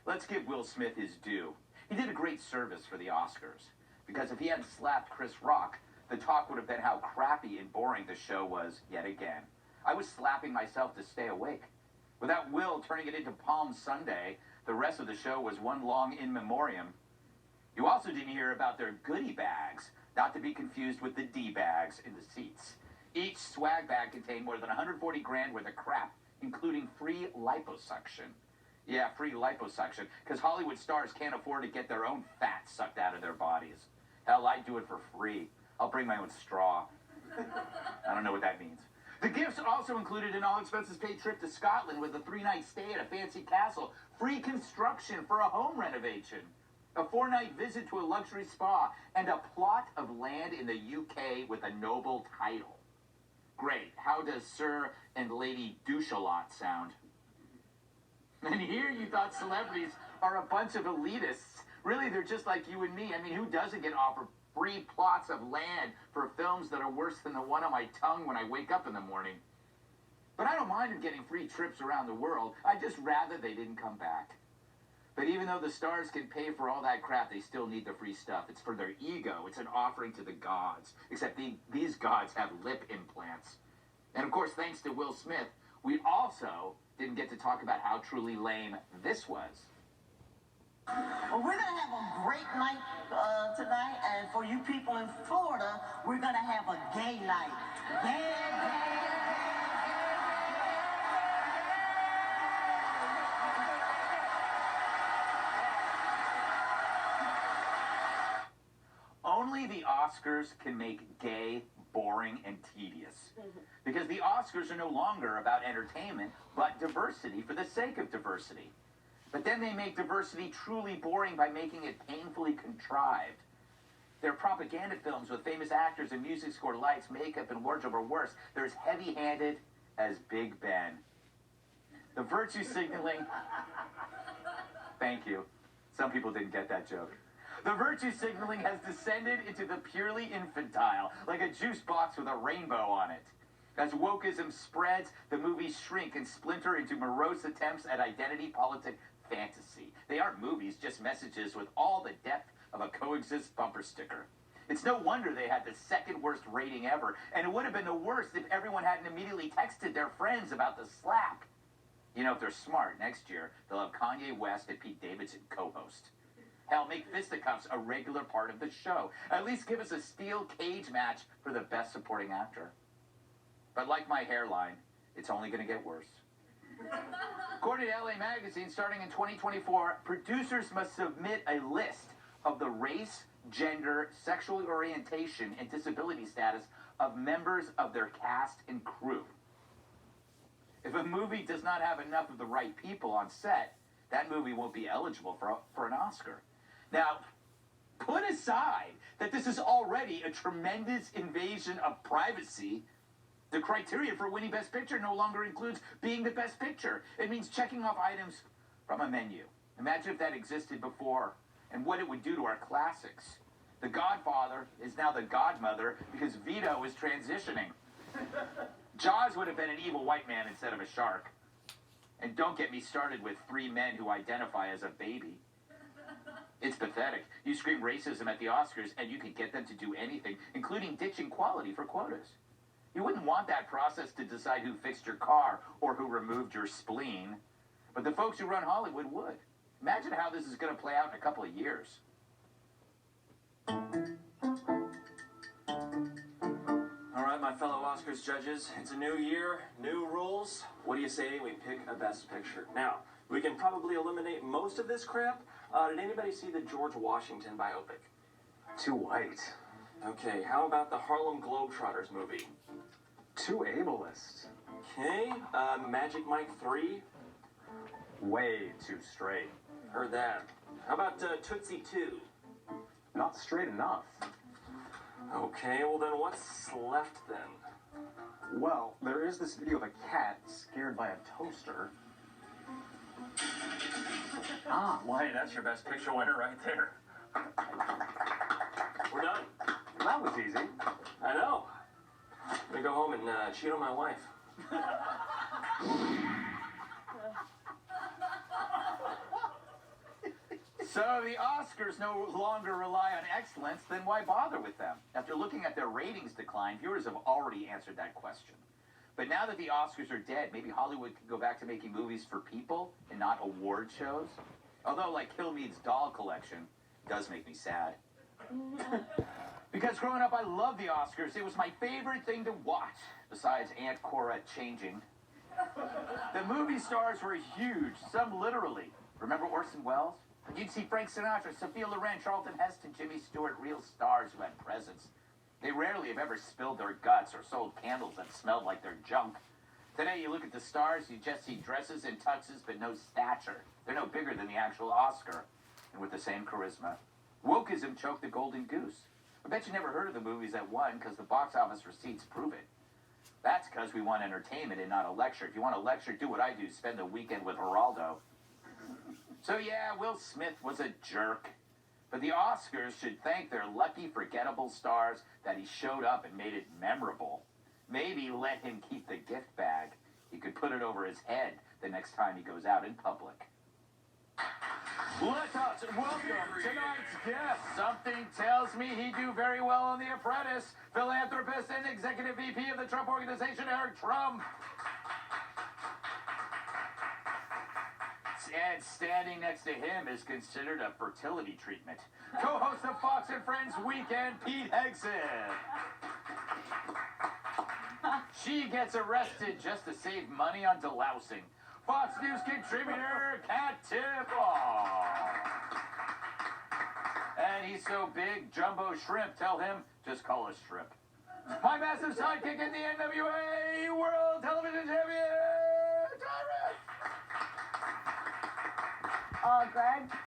Let's give Will Smith his due. He did a great service for the Oscars. Because if he hadn't slapped Chris Rock, the talk would have been how crappy and boring the show was yet again. I was slapping myself to stay awake. Without Will turning it into Palm Sunday, the rest of the show was one long in memoriam. You also didn't hear about their goodie bags, not to be confused with the D-bags in the seats. Each swag bag contained more than 140 grand worth of crap, including free liposuction. Yeah, free liposuction, because Hollywood stars can't afford to get their own fat sucked out of their bodies. Hell, I'd do it for free. I'll bring my own straw. I don't know what that means. The gifts also included an all-expenses-paid trip to Scotland with a 3-night stay at a fancy castle, free construction for a home renovation, a 4-night visit to a luxury spa, and a plot of land in the UK with a noble title. Great. How does Sir and Lady Douche-a-lot sound? And here you thought celebrities are a bunch of elitists. Really, they're just like you and me. I mean, who doesn't get offered free plots of land for films that are worse than the one on my tongue when I wake up in the morning? But I don't mind them getting free trips around the world. I'd just rather they didn't come back. But even though the stars can pay for all that crap, they still need the free stuff. It's for their ego. It's an offering to the gods. Except these gods have lip implants. And of course, thanks to Will Smith, we also didn't get to talk about how truly lame this was. Well, we're going to have a great night tonight, and for you people in Florida, we're going to have a gay night. Gay. Only the Oscars can make gay boring and tedious. Because the Oscars are no longer about entertainment, but diversity for the sake of diversity. But then they make diversity truly boring by making it painfully contrived. Their propaganda films with famous actors and music score, lights, makeup, and wardrobe are worse. They're as heavy-handed as Big Ben. The virtue signaling... Thank you. Some people didn't get that joke. The virtue signaling has descended into the purely infantile, like a juice box with a rainbow on it. As wokeism spreads, the movies shrink and splinter into morose attempts at identity politic fantasy. They aren't movies, just messages with all the depth of a coexist bumper sticker. It's no wonder they had the second worst rating ever, and it would have been the worst if everyone hadn't immediately texted their friends about the slap. You know, if they're smart, next year they'll have Kanye West and Pete Davidson co-host. Hell, make fisticuffs a regular part of the show. At least give us a steel cage match for the best supporting actor. But like my hairline, it's only going to get worse. According to LA Magazine, starting in 2024, producers must submit a list of the race, gender, sexual orientation, and disability status of members of their cast and crew. If a movie does not have enough of the right people on set, that movie won't be eligible for an Oscar. Now, put aside that this is already a tremendous invasion of privacy. The criteria for winning Best Picture no longer includes being the Best Picture. It means checking off items from a menu. Imagine if that existed before and what it would do to our classics. The Godfather is now the Godmother because Vito is transitioning. Jaws would have been an evil white man instead of a shark. And don't get me started with 3 men who identify as a baby. It's pathetic. You scream racism at the Oscars and you can get them to do anything, including ditching quality for quotas. You wouldn't want that process to decide who fixed your car or who removed your spleen. But the folks who run Hollywood would. Imagine how this is going to play out in a couple of years. All right, my fellow Oscars judges, it's a new year, new rules. What do you say we pick a Best Picture? Now, we can probably eliminate most of this crap. Did anybody see the George Washington biopic? Too white. Okay, how about the Harlem Globetrotters movie? Too ableist. Okay, Magic Mike 3? Way too straight. Heard that. How about Tootsie 2? Not straight enough. Okay, well then what's left then? Well, there is this video of a cat scared by a toaster. Well, hey, that's your Best Picture winner right there. We're done. That was easy. I know. I'm gonna go home and cheat on my wife. So the Oscars no longer rely on excellence, then why bother with them? After looking at their ratings decline, viewers have already answered that question. But now that the Oscars are dead, maybe Hollywood could go back to making movies for people and not award shows? Although, like Kilmeade's doll collection, it does make me sad. Because growing up, I loved the Oscars. It was my favorite thing to watch, besides Aunt Cora changing. The movie stars were huge, some literally. Remember Orson Welles? You'd see Frank Sinatra, Sophia Loren, Charlton Heston, Jimmy Stewart, real stars who had presence. They rarely have ever spilled their guts or sold candles that smelled like their junk. Today, you look at the stars, you just see dresses and tuxes, but no stature. They're no bigger than the actual Oscar, and with the same charisma. Wokeism choked the golden goose. I bet you never heard of the movies that won, because the box office receipts prove it. That's because we want entertainment and not a lecture. If you want a lecture, do what I do, spend the weekend with Geraldo. So yeah, Will Smith was a jerk. But the Oscars should thank their lucky, forgettable stars that he showed up and made it memorable. Maybe let him keep the gift bag. He could put it over his head the next time he goes out in public. Let us welcome tonight's guest. Something tells me he'd do very well on The Apprentice. Philanthropist and Executive VP of the Trump Organization, Eric Trump. And standing next to him is considered a fertility treatment. Co-host of Fox and Friends Weekend, Pete Hegson. She gets arrested just to save money on delousing. Fox News contributor, Kat Tippah. And he's so big, Jumbo Shrimp, tell him, just call us Shrimp. My massive sidekick in the NWA World Television Champion, Tyrus. Greg,